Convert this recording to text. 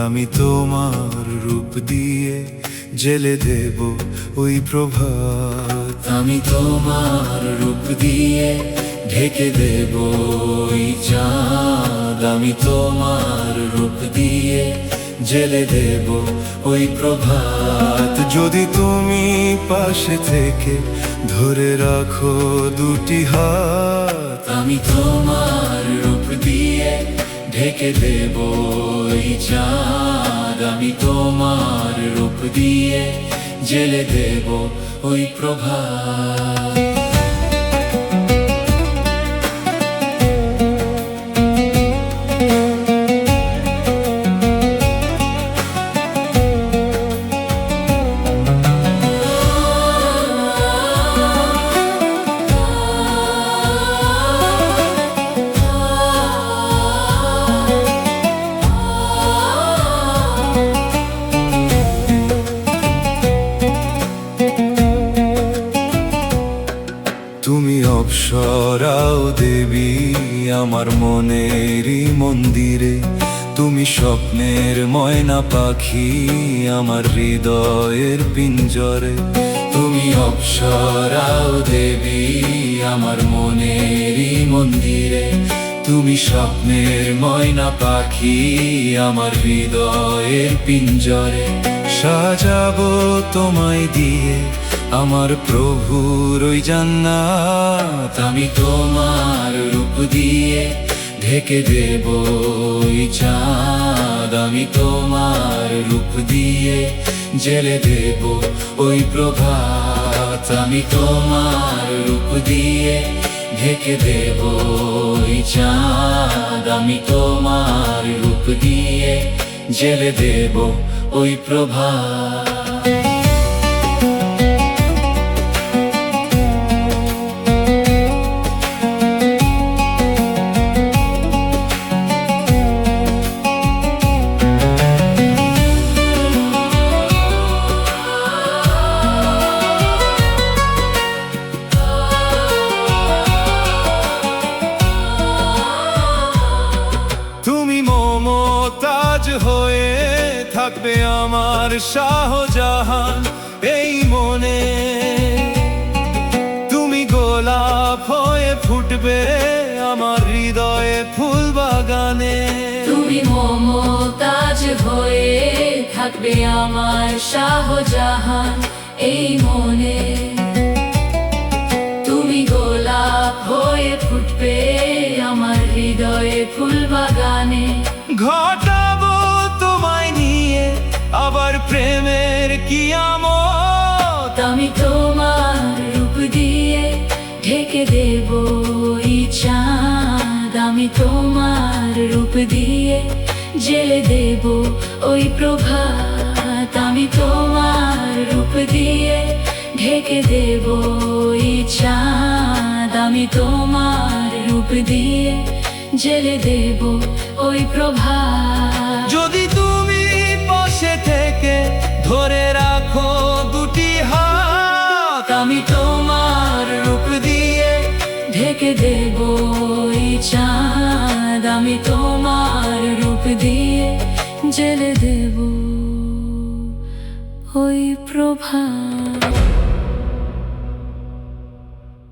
আমি তোমার রূপ দিয়ে জেলে দেব ওই প্রভাত। আমি তোমার রূপ দিয়ে ঢেকে দেব ওই চাঁদ। আমি তোমার রূপ দিয়ে জেলে দেব ওই প্রভাত। যদি তুমি পাশে থেকে ধরে রাখো দুটি হাত, আমি তোমার রূপ দিয়ে ঢেকে দেব ওই চাঁদ। আমি তোমার রূপ দিয়ে জেলে দেব ওই প্রভাত। তুমি অপ্সরাও দেবী আমার মনেরই মন্দিরে, তুমি স্বপ্নের ময়না পাখি আমার হৃদয়ের পিঞ্জরে। তুমি অপ্সরাও দেবী আমার মনেরই মন্দিরে, তুমি স্বপ্নের ময়না পাখি আমার হৃদয়ের পিঞ্জরে। সাজাবো তোমায় দিয়ে আমার প্রভুর ওই জান্নাত। আমি তোমার রূপ দিয়ে ঢেকে দেব ওই চাঁদ। আমি তোমার রূপ দিয়ে জেলে দেব ওই প্রভাত। আমি তোমার রূপ দিয়ে ঢেকে দেব ওই চাঁদ। আমি তোমার রূপ দিয়ে জেলে দেব ওই প্রভাত। তুমি মমতাজ হয়ে থাকবে আমার শাহজাহান এই মনে, তুমি গোলাপ হয়ে ফুটবে আমার হৃদয়ে ফুল বাগানে। তুমি মমতাজ হয়ে থাকবে আমার শাহজাহান এই মনে, তুমি গোলাপ হয়ে ফুটবে আমার হৃদয়ে ফুল বাগানে। ঘটাবো তোমায় নিয়ে আবার প্রেমের কিয়ামত। আমি তোমার রূপ দিয়ে ঢেকে দেব ওই চাঁদ। আমি তোমার রূপ দিয়ে জেলে দেব ওই প্রভাত। আমি তোমার রূপ দিয়ে ঢেকে দেব ওই চাঁদ। আমি তোমার রূপ দিয়ে জেলে দেব ওই প্রভাত। যদি তুমি পাশে থেকে ধরে রাখো দুটি হাত, আমি তোমার রূপ দিয়ে ঢেকে দেব ওই চাঁদ। আমি তোমার রূপ দিয়ে জেলে দেব ওই প্রভাত।